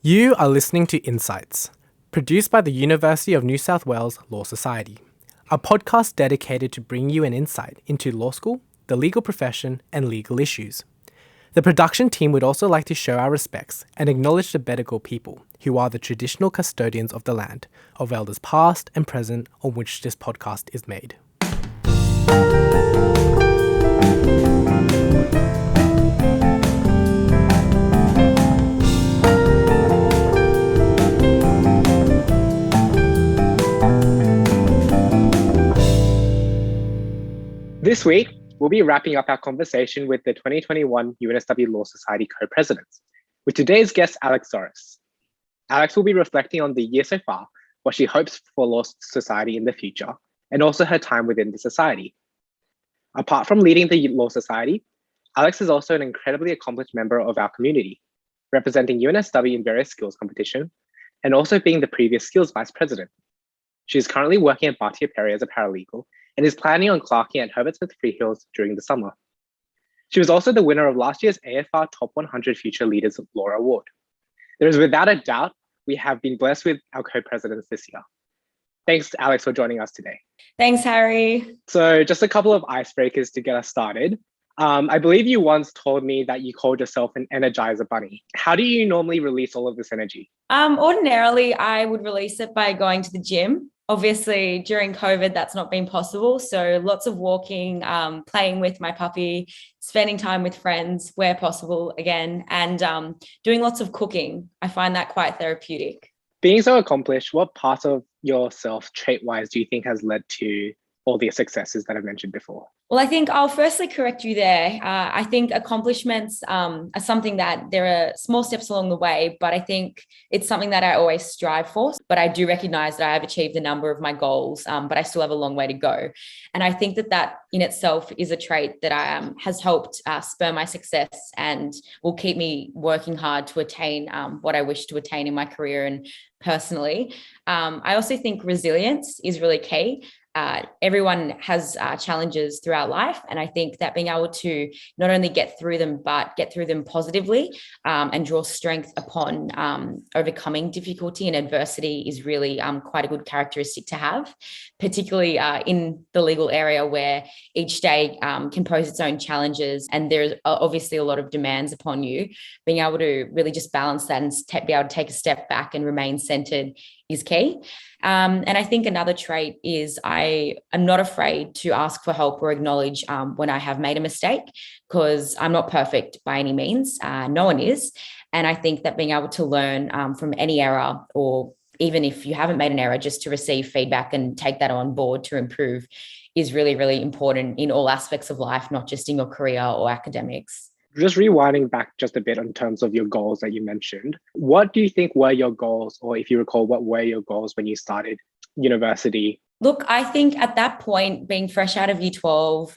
You are listening to InCites, produced by the University of New South Wales Law Society, a podcast dedicated to bring you an insight into law school, the legal profession, and legal issues. The production team would also like to show our respects and acknowledge the Bedegal people, who are the traditional custodians of the land, of elders past and present on which this podcast is made. This week, we'll be wrapping up our conversation with the 2021 UNSW Law Society co-presidents, with today's guest, Alex Zoras. Alex will be reflecting on the year so far, what she hopes for Law Society in the future, and also her time within the society. Apart from leading the Law Society, Alex is also an incredibly accomplished member of our community, representing UNSW in various skills competition, and also being the previous skills vice president. She is currently working at Bartier Perry as a paralegal and is planning on clerking at Herbert Smith Freehills during the summer. She was also the winner of last year's AFR Top 100 Future Leaders of Law Award. There is without a doubt, we have been blessed with our co-presidents this year. Thanks, Alex, for joining us today. Thanks, Harry. So just a couple of icebreakers to get us started. I believe you once told me that you called yourself an Energizer Bunny. How do you normally release all of this energy? Ordinarily, I would release it by going to the gym. Obviously, during COVID, that's not been possible. So lots of walking, playing with my puppy, spending time with friends where possible again, and doing lots of cooking. I find that quite therapeutic. Being so accomplished, what part of yourself, trait-wise, do you think has led to all the successes that I've mentioned before? Well, I think I'll firstly correct you there. I think accomplishments are something that there are small steps along the way, but I think it's something that I always strive for. But I do recognize that I have achieved a number of my goals, but I still have a long way to go. And I think that in itself is a trait that has helped spur my success and will keep me working hard to attain what I wish to attain in my career and personally. I also think resilience is really key. Everyone has challenges throughout life. And I think that being able to not only get through them, but get through them positively and draw strength upon overcoming difficulty and adversity is really quite a good characteristic to have, particularly in the legal area where each day can pose its own challenges. And there's obviously a lot of demands upon you. Being able to really just balance that and be able to take a step back and remain centered is key. And I think another trait is I am not afraid to ask for help or acknowledge when I have made a mistake, because I'm not perfect by any means. No one is. And I think that being able to learn from any error, or even if you haven't made an error, just to receive feedback and take that on board to improve is really, really important in all aspects of life, not just in your career or academics. Just rewinding back just a bit in terms of your goals that you mentioned, what do you think were your goals, or if you recall, what were your goals when you started university? Look, I think at that point, being fresh out of year 12,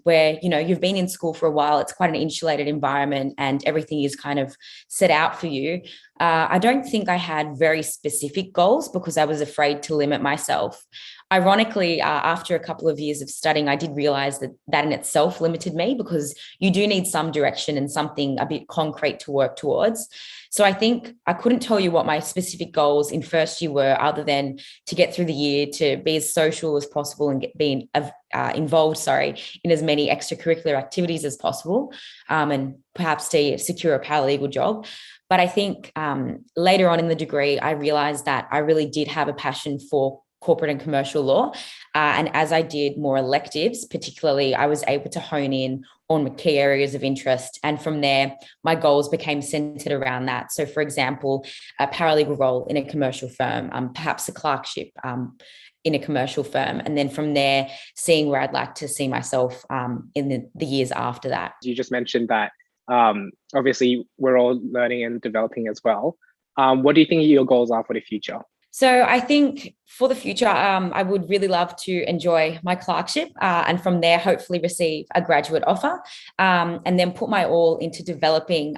where, you've been in school for a while, it's quite an insulated environment and everything is kind of set out for you. I don't think I had very specific goals because I was afraid to limit myself. Ironically, after a couple of years of studying, I did realize that in itself limited me, because you do need some direction and something a bit concrete to work towards. So I think I couldn't tell you what my specific goals in first year were, other than to get through the year, to be as social as possible and being involved in as many extracurricular activities as possible, and perhaps to secure a paralegal job. But I think later on in the degree, I realized that I really did have a passion for corporate and commercial law. And as I did more electives, particularly, I was able to hone in on key areas of interest. And from there, my goals became centered around that. So for example, a paralegal role in a commercial firm, perhaps a clerkship in a commercial firm. And then from there, seeing where I'd like to see myself in the years after that. You just mentioned that obviously we're all learning and developing as well. What do you think your goals are for the future? So I think for the future, I would really love to enjoy my clerkship and from there, hopefully receive a graduate offer and then put my all into developing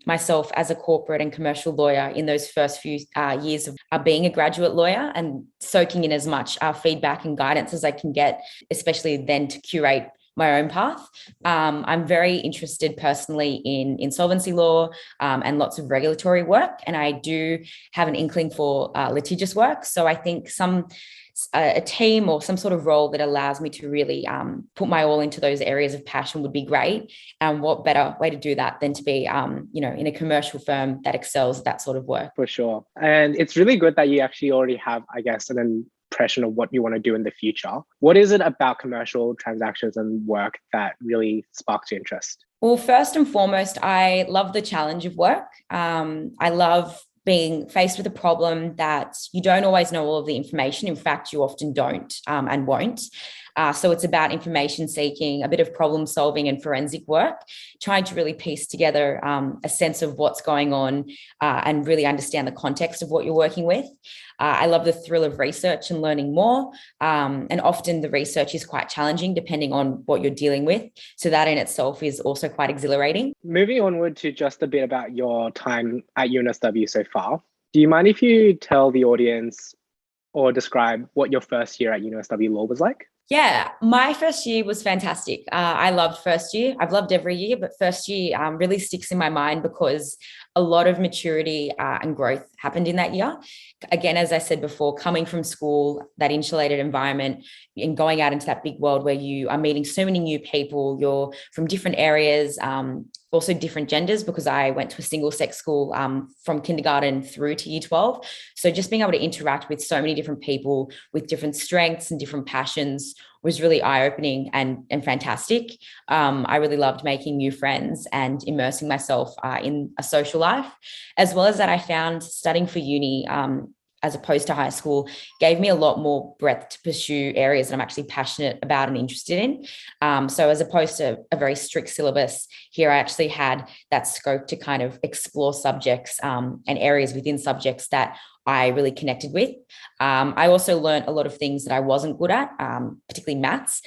myself as a corporate and commercial lawyer in those first few years of being a graduate lawyer, and soaking in as much feedback and guidance as I can get, especially then to curate my own path. I'm very interested personally in insolvency law and lots of regulatory work. And I do have an inkling for litigious work. So I think a team or some sort of role that allows me to really put my all into those areas of passion would be great. And what better way to do that than to be, in a commercial firm that excels at that sort of work. For sure. And it's really good that you actually already have, I guess, an impression of what you want to do in the future. What is it about commercial transactions and work that really sparks your interest? Well, first and foremost, I love the challenge of work. I love being faced with a problem that you don't always know all of the information. In fact, you often don't and won't. So it's about information seeking, a bit of problem solving and forensic work, trying to really piece together a sense of what's going on and really understand the context of what you're working with. I love the thrill of research and learning more. And often the research is quite challenging depending on what you're dealing with. So that in itself is also quite exhilarating. Moving onward to just a bit about your time at UNSW so far, do you mind if you tell the audience or describe what your first year at UNSW Law was like? Yeah, my first year was fantastic. I loved first year. I've loved every year, but first year really sticks in my mind because a lot of maturity and growth happened in that year. Again, as I said before, coming from school, that insulated environment, and going out into that big world where you are meeting so many new people, you're from different areas, also different genders, because I went to a single sex school from kindergarten through to year 12. So just being able to interact with so many different people with different strengths and different passions was really eye-opening and fantastic. I really loved making new friends and immersing myself in a social life, as well as that I found studying for uni as opposed to high school gave me a lot more breadth to pursue areas that I'm actually passionate about and interested in. So as opposed to a very strict syllabus here, I actually had that scope to kind of explore subjects and areas within subjects that I really connected with. I also learned a lot of things that I wasn't good at, particularly maths.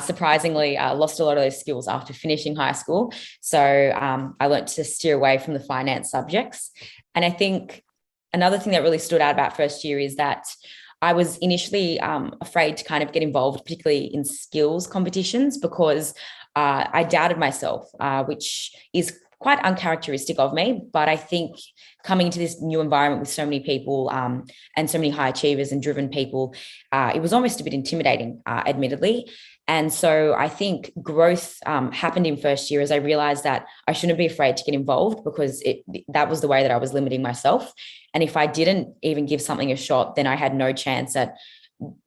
Surprisingly, I lost a lot of those skills after finishing high school. So I learned to steer away from the finance subjects. And I think another thing that really stood out about first year is that I was initially afraid to kind of get involved, particularly in skills competitions, because I doubted myself, which is quite uncharacteristic of me. But I think coming into this new environment with so many people and so many high achievers and driven people, it was almost a bit intimidating, admittedly. And so I think growth happened in first year as I realized that I shouldn't be afraid to get involved, because that was the way that I was limiting myself. And if I didn't even give something a shot, then I had no chance at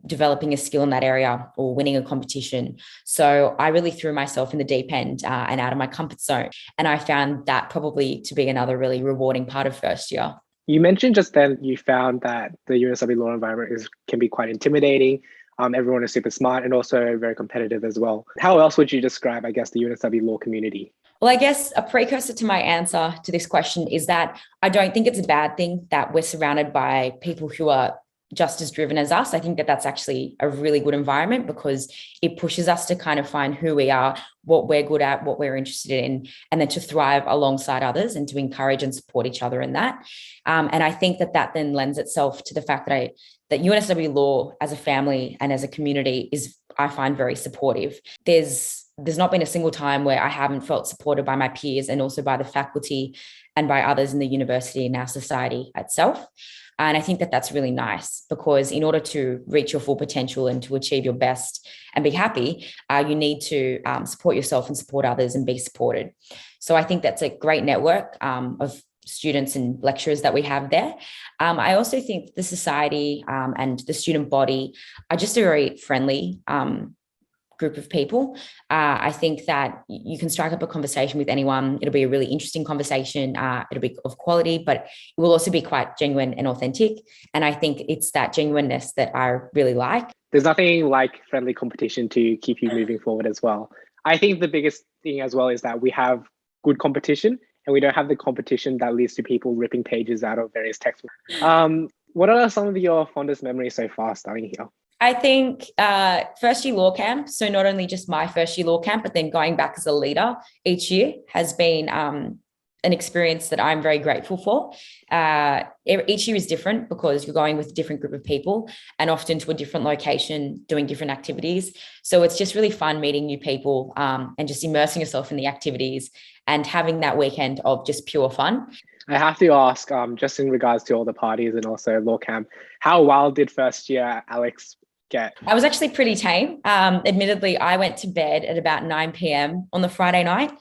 developing a skill in that area or winning a competition. So I really threw myself in the deep end and out of my comfort zone. And I found that probably to be another really rewarding part of first year. You mentioned just then you found that the UNSW law environment can be quite intimidating. Everyone is super smart and also very competitive as well. How else would you describe, I guess, the UNSW law community? Well, I guess a precursor to my answer to this question is that I don't think it's a bad thing that we're surrounded by people who are just as driven as us. I think that that's actually a really good environment, because it pushes us to kind of find who we are, what we're good at, what we're interested in, and then to thrive alongside others and to encourage and support each other in that. And I think that then lends itself to the fact that UNSW Law as a family and as a community is, I find, very supportive. There's not been a single time where I haven't felt supported by my peers and also by the faculty and by others in the university and our society itself. And I think that that's really nice, because in order to reach your full potential and to achieve your best and be happy, you need to support yourself and support others and be supported. So I think that's a great network of students and lecturers that we have there. I also think the society and the student body are just a very friendly group of people. I think that you can strike up a conversation with anyone. It'll be a really interesting conversation. It'll be of quality, but it will also be quite genuine and authentic. And I think it's that genuineness that I really like. There's nothing like friendly competition to keep you moving forward as well. I think the biggest thing as well is that we have good competition and we don't have the competition that leads to people ripping pages out of various textbooks. What are some of your fondest memories so far starting here? I think first year law camp, so not only just my first year law camp, but then going back as a leader each year has been an experience that I'm very grateful for. Each year is different because you're going with a different group of people and often to a different location, doing different activities. So it's just really fun meeting new people and just immersing yourself in the activities and having that weekend of just pure fun. I have to ask, just in regards to all the parties and also law camp, how wild did first year Alex get? I was actually pretty tame. Admittedly, I went to bed at about 9 p.m. on the Friday night.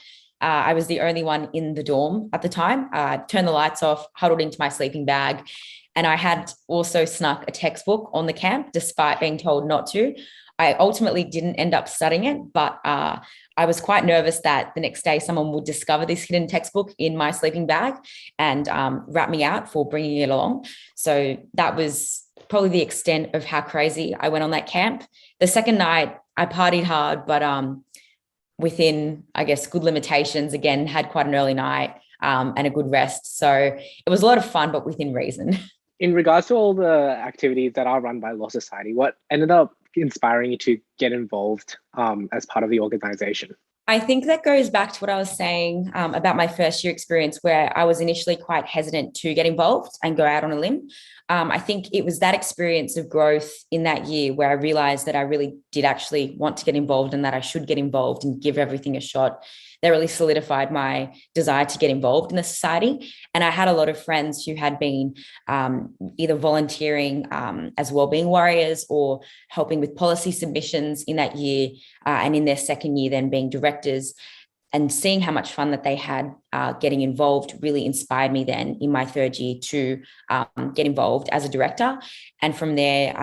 I was the only one in the dorm at the time. Turned the lights off, huddled into my sleeping bag. And I had also snuck a textbook on the camp, despite being told not to. I ultimately didn't end up studying it, but I was quite nervous that the next day someone would discover this hidden textbook in my sleeping bag and rat me out for bringing it along. So that was probably the extent of how crazy I went on that camp. The second night, I partied hard, but within, I guess, good limitations. Again, had quite an early night and a good rest. So it was a lot of fun, but within reason. In regards to all the activities that are run by Law Society, what ended up inspiring you to get involved as part of the organization? I think that goes back to what I was saying about my first year experience, where I was initially quite hesitant to get involved and go out on a limb. I think it was that experience of growth in that year where I realized that I really did actually want to get involved and that I should get involved and give everything a shot. That really solidified my desire to get involved in the society. And I had a lot of friends who had been either volunteering as wellbeing warriors or helping with policy submissions in that year, and in their second year then being directors. And seeing how much fun that they had getting involved really inspired me then in my third year to get involved as a director. And from there,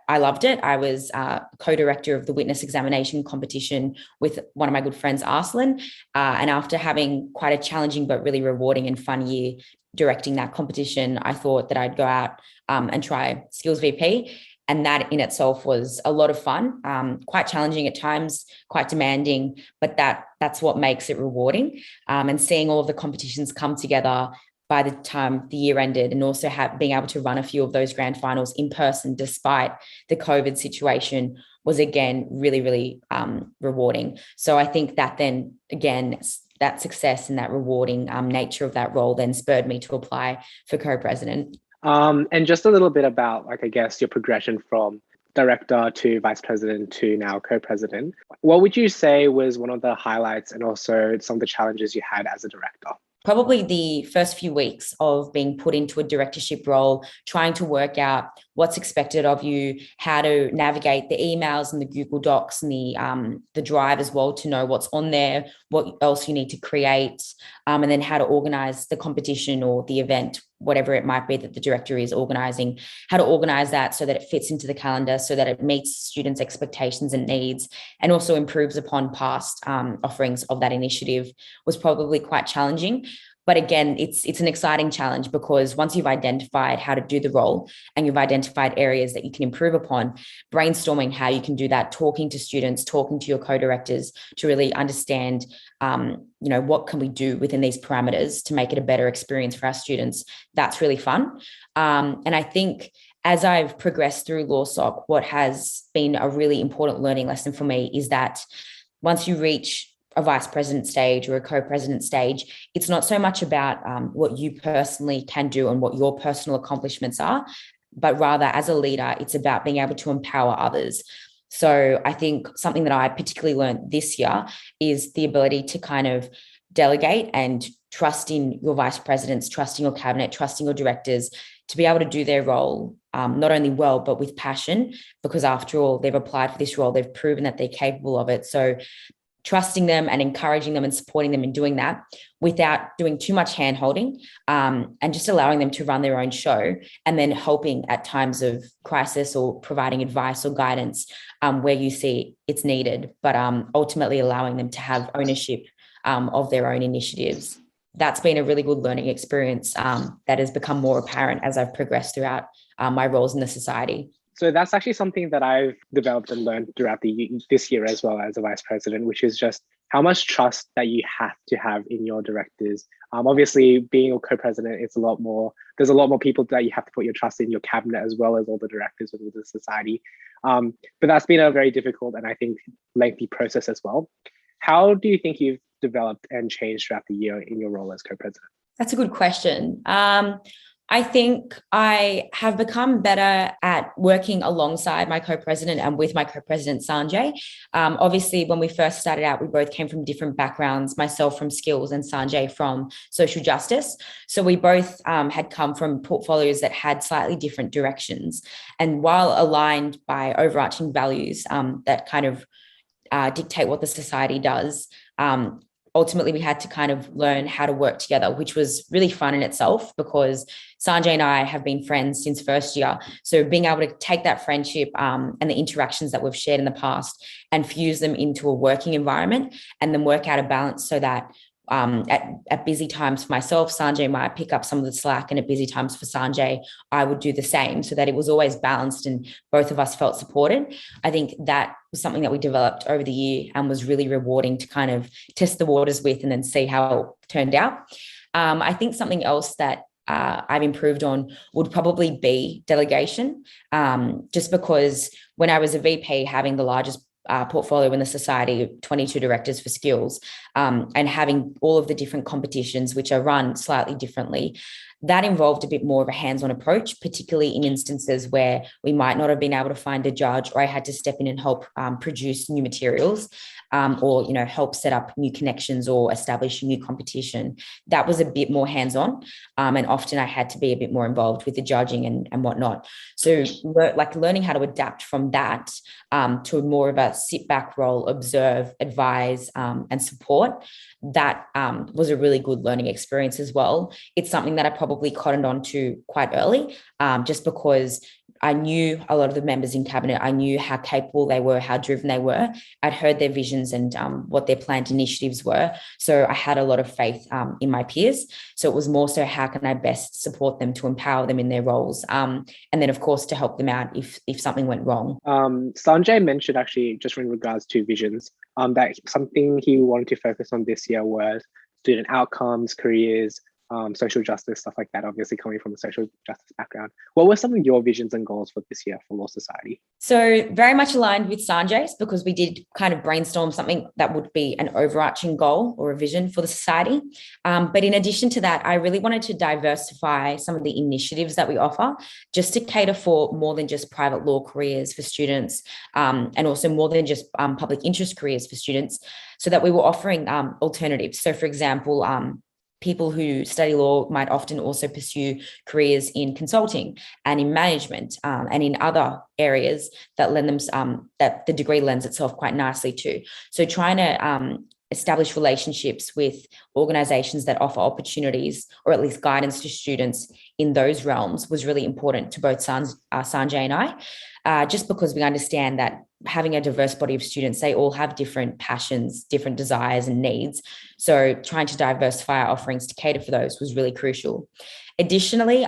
I loved it. I was co-director of the witness examination competition with one of my good friends, Arslan. And after having quite a challenging but really rewarding and fun year directing that competition, I thought that I'd go out and try Skills VP. And that in itself was a lot of fun, quite challenging at times, quite demanding, but that's what makes it rewarding. And seeing all of the competitions come together by the time the year ended, and also being able to run a few of those grand finals in person despite the COVID situation was again really, really rewarding. So I think that then again, that success and that rewarding nature of that role then spurred me to apply for co-president. And just a little bit about, like, I guess, your progression from director to vice president to now co-president. What would you say was one of the highlights and also some of the challenges you had as a director? Probably the first few weeks of being put into a directorship role, trying to work out what's expected of you, how to navigate the emails and the Google Docs and the Drive as well to know what's on there, what else you need to create, and then how to organize the competition or the event, whatever it might be that the director is organizing, how to organize that so that it fits into the calendar, so that it meets students' expectations and needs, and also improves upon past offerings of that initiative was probably quite challenging. But again, it's an exciting challenge because once you've identified how to do the role and you've identified areas that you can improve upon, brainstorming how you can do that, talking to students, talking to your co-directors to really understand, what can we do within these parameters to make it a better experience for our students. That's really fun. And I think as I've progressed through LawSoc, what has been a really important learning lesson for me is that once you reach a vice president stage or a co-president stage, it's not so much about what you personally can do and what your personal accomplishments are, but rather as a leader, it's about being able to empower others. So I think something that I particularly learned this year is the ability to kind of delegate and trust in your vice presidents, trusting your cabinet, trusting your directors to be able to do their role not only well, but with passion, because after all, they've applied for this role, they've proven that they're capable of it. So trusting them and encouraging them and supporting them in doing that without doing too much hand-holding, and just allowing them to run their own show, and then helping at times of crisis or providing advice or guidance where you see it's needed, but ultimately allowing them to have ownership of their own initiatives. That's been a really good learning experience that has become more apparent as I've progressed throughout my roles in the society. So that's actually something that I've developed and learned throughout this year as well as a vice president, which is just how much trust that you have to have in your directors. Obviously, being a co-president, there's a lot more people that you have to put your trust in, your cabinet, as well as all the directors within the society. But that's been a very difficult and I think lengthy process as well. How do you think you've developed and changed throughout the year in your role as co-president? That's a good question. I think I have become better at working alongside my co-president and with my co-president, Sanjay. Obviously, when we first started out, we both came from different backgrounds, myself from skills and Sanjay from social justice. So we both had come from portfolios that had slightly different directions. And while aligned by overarching values that kind of dictate what the society does, ultimately we had to kind of learn how to work together, which was really fun in itself because Sanjay and I have been friends since first year. So being able to take that friendship and the interactions that we've shared in the past and fuse them into a working environment and then work out a balance so that at busy times for myself, Sanjay might pick up some of the slack, and at busy times for Sanjay, I would do the same so that it was always balanced and both of us felt supported. I think that was something that we developed over the year and was really rewarding to kind of test the waters with and then see how it turned out. I think something else that I've improved on would probably be delegation, just because when I was a VP, having the largest portfolio in the society, 22 directors for skills, and having all of the different competitions, which are run slightly differently, that involved a bit more of a hands-on approach, particularly in instances where we might not have been able to find a judge, or I had to step in and help produce new materials, or help set up new connections or establish a new competition. That was a bit more hands-on, and often I had to be a bit more involved with the judging and whatnot. So learning how to adapt from that to more of a sit-back role, observe, advise, and support, that was a really good learning experience as well. It's something that I probably cottoned on to quite early, just because I knew a lot of the members in cabinet. I knew how capable they were, how driven they were. I'd heard their visions and what their planned initiatives were. So I had a lot of faith in my peers. So it was more so how can I best support them to empower them in their roles, and then of course to help them out if something went wrong. Sanjay mentioned, actually, just in regards to visions, that something he wanted to focus on this year was student outcomes, careers, social justice, stuff like that, obviously coming from a social justice background. What were some of your visions and goals for this year for Law Society? So very much aligned with Sanjay's, because we did kind of brainstorm something that would be an overarching goal or a vision for the society. But in addition to that, I really wanted to diversify some of the initiatives that we offer, just to cater for more than just private law careers for students, and also more than just public interest careers for students, so that we were offering alternatives. So for example, people who study law might often also pursue careers in consulting and in management, and in other areas that lend them that the degree lends itself quite nicely to. So trying to establish relationships with organizations that offer opportunities or at least guidance to students in those realms was really important to both Sanjay and I, just because we understand that having a diverse body of students, they all have different passions, different desires and needs. So trying to diversify our offerings to cater for those was really crucial. Additionally,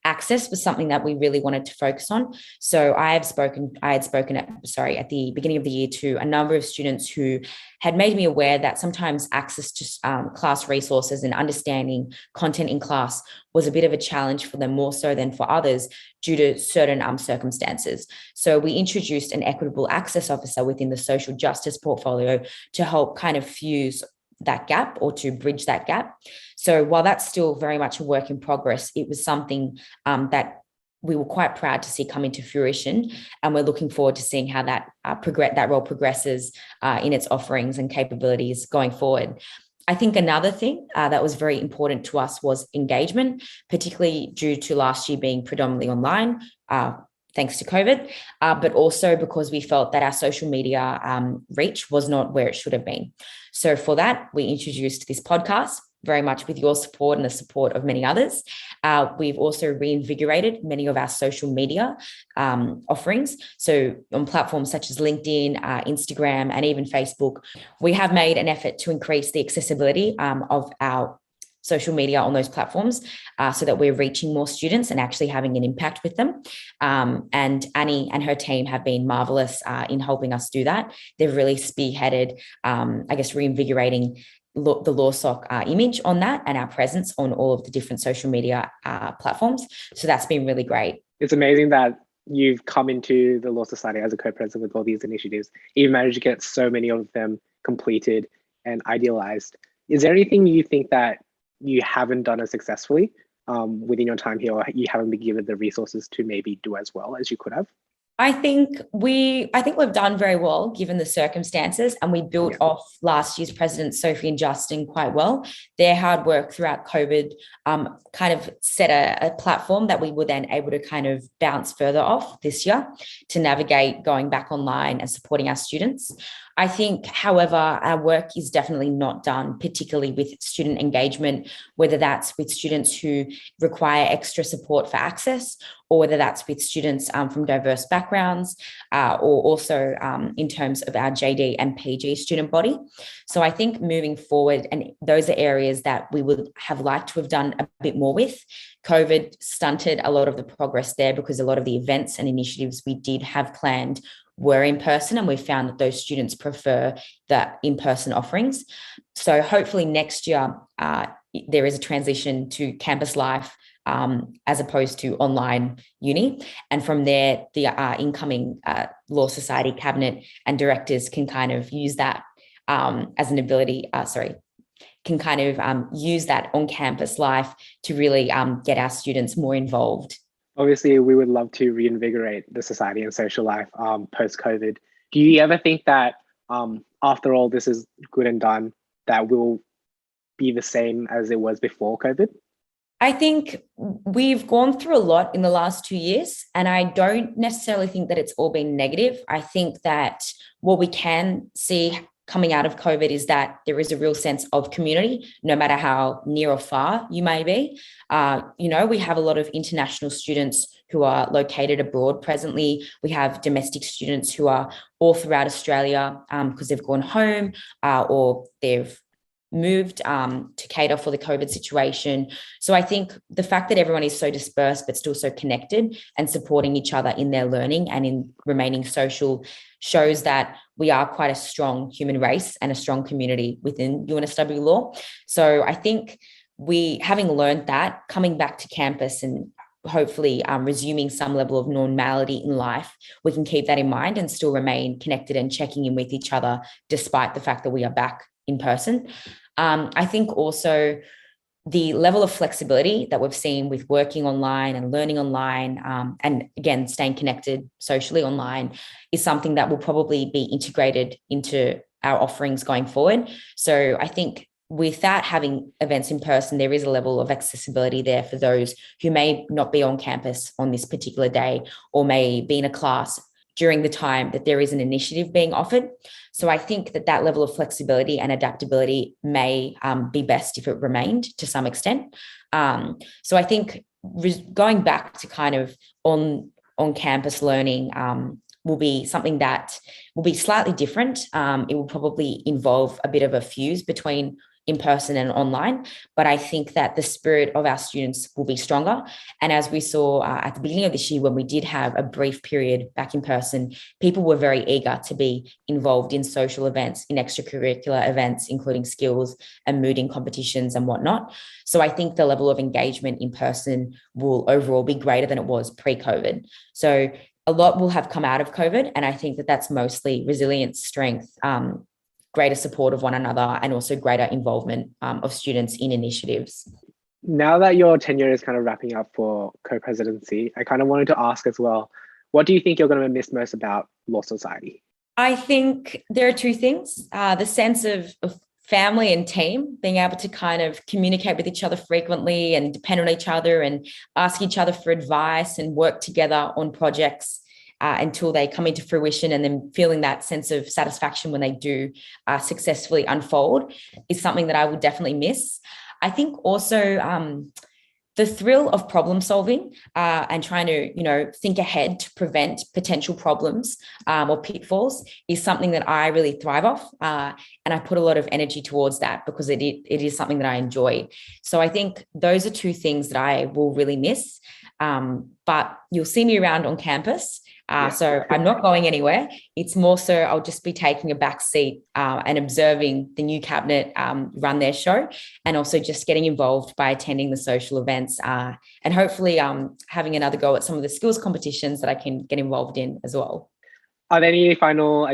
access was something that we really wanted to focus on. So I had spoken at the beginning of the year to a number of students who had made me aware that sometimes access to class resources and understanding content in class was a bit of a challenge for them, more so than for others, due to certain circumstances. So we introduced an equitable access officer within the social justice portfolio to help kind of fuse that gap or to bridge that gap. So while that's still very much a work in progress, it was something that we were quite proud to see come into fruition, and we're looking forward to seeing how that role progresses in its offerings and capabilities going forward. I think another thing that was very important to us was engagement, particularly due to last year being predominantly online, thanks to COVID, but also because we felt that our social media reach was not where it should have been. So for that, we introduced this podcast, very much with your support and the support of many others. We've also reinvigorated many of our social media offerings. So on platforms such as LinkedIn, Instagram, and even Facebook, we have made an effort to increase the accessibility of our social media on those platforms, so that we're reaching more students and actually having an impact with them. And Annie and her team have been marvelous in helping us do that. They've really spearheaded, reinvigorating the LawSoc image on that and our presence on all of the different social media platforms. So that's been really great. It's amazing that you've come into the Law Society as a co-president with all these initiatives. You've managed to get so many of them completed and idealized. Is there anything you think that you haven't done as successfully within your time here, or you haven't been given the resources to maybe do as well as you could have? I think we've done very well given the circumstances, and we built off last year's presidents, Sophie and Justin, quite well. Their hard work throughout COVID kind of set a platform that we were then able to kind of bounce further off this year to navigate going back online and supporting our students. I think, however, our work is definitely not done, particularly with student engagement, whether that's with students who require extra support for access, or whether that's with students from diverse backgrounds, or also in terms of our JD and PG student body. So I think moving forward, and those are areas that we would have liked to have done a bit more with. COVID stunted a lot of the progress there because a lot of the events and initiatives we did have planned were in person, and we found that those students prefer the in-person offerings. So hopefully next year there is a transition to campus life as opposed to online uni. And from there, the incoming Law Society cabinet and directors can kind of use that as an ability, use that on-campus life to really get our students more involved. Obviously, we would love to reinvigorate the society and social life post-COVID. Do you ever think that after all this is good and done, that will be the same as it was before COVID? I think we've gone through a lot in the last 2 years, and I don't necessarily think that it's all been negative. I think that what we can see coming out of COVID is that there is a real sense of community, no matter how near or far you may be. We have a lot of international students who are located abroad presently. We have domestic students who are all throughout Australia because they've gone home or they've moved to cater for the COVID situation. So I think the fact that everyone is so dispersed but still so connected and supporting each other in their learning and in remaining social shows that we are quite a strong human race and a strong community within UNSW Law. So I think having learned that, coming back to campus and hopefully resuming some level of normality in life, we can keep that in mind and still remain connected and checking in with each other despite the fact that we are back in person. I think also the level of flexibility that we've seen with working online and learning online, and again, staying connected socially online, is something that will probably be integrated into our offerings going forward. So I think without having events in person, there is a level of accessibility there for those who may not be on campus on this particular day or may be in a class during the time that there is an initiative being offered. So I think that level of flexibility and adaptability may be best if it remained to some extent. So I think going back to kind of on-campus learning will be something that will be slightly different. It will probably involve a bit of a fuse between in person and online, but I think that the spirit of our students will be stronger. And as we saw at the beginning of this year, when we did have a brief period back in person, people were very eager to be involved in social events, in extracurricular events, including skills and mooting competitions and whatnot. So I think the level of engagement in person will overall be greater than it was pre-COVID. So a lot will have come out of COVID, and I think that that's mostly resilience, strength, greater support of one another, and also greater involvement of students in initiatives. Now that your tenure is kind of wrapping up for co-presidency, I kind of wanted to ask as well, what do you think you're going to miss most about Law Society? I think there are two things. The sense of family and team, being able to kind of communicate with each other frequently and depend on each other and ask each other for advice and work together on projects until they come into fruition, and then feeling that sense of satisfaction when they do successfully unfold is something that I will definitely miss. I think also the thrill of problem solving and trying to, think ahead to prevent potential problems or pitfalls is something that I really thrive off. And I put a lot of energy towards that because it is something that I enjoy. So I think those are two things that I will really miss. But you'll see me around on campus. So I'm not going anywhere. It's more so I'll just be taking a back seat and observing the new cabinet run their show, and also just getting involved by attending the social events and hopefully having another go at some of the skills competitions that I can get involved in as well. Are there any final,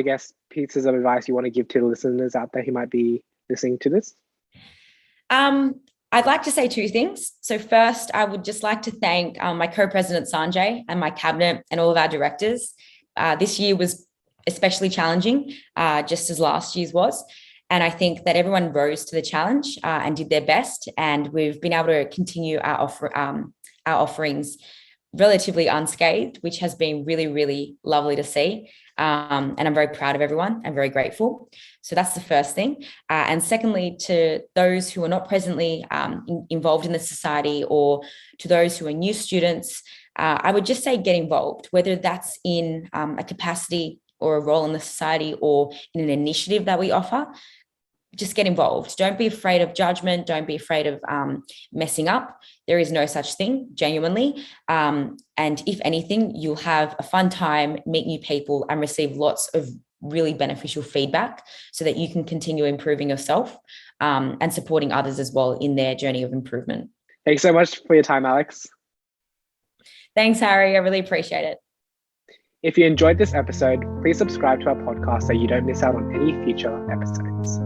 pieces of advice you want to give to the listeners out there who might be listening to this? I'd like to say two things. So first, I would just like to thank my co-president Sanjay and my cabinet and all of our directors. This year was especially challenging, just as last year's was. And I think that everyone rose to the challenge and did their best. And we've been able to continue our offerings relatively unscathed, which has been really, really lovely to see. And I'm very proud of everyone. I'm very grateful. So that's the first thing. And secondly, to those who are not presently involved in the society, or to those who are new students, I would just say get involved, whether that's in a capacity or a role in the society or in an initiative that we offer. Just get involved. Don't be afraid of judgment. Don't be afraid of messing up. There is no such thing, genuinely. And if anything, you'll have a fun time, meet new people, and receive lots of really beneficial feedback so that you can continue improving yourself and supporting others as well in their journey of improvement. Thanks so much for your time, Alex. Thanks, Harry. I really appreciate it. If you enjoyed this episode, please subscribe to our podcast so you don't miss out on any future episodes.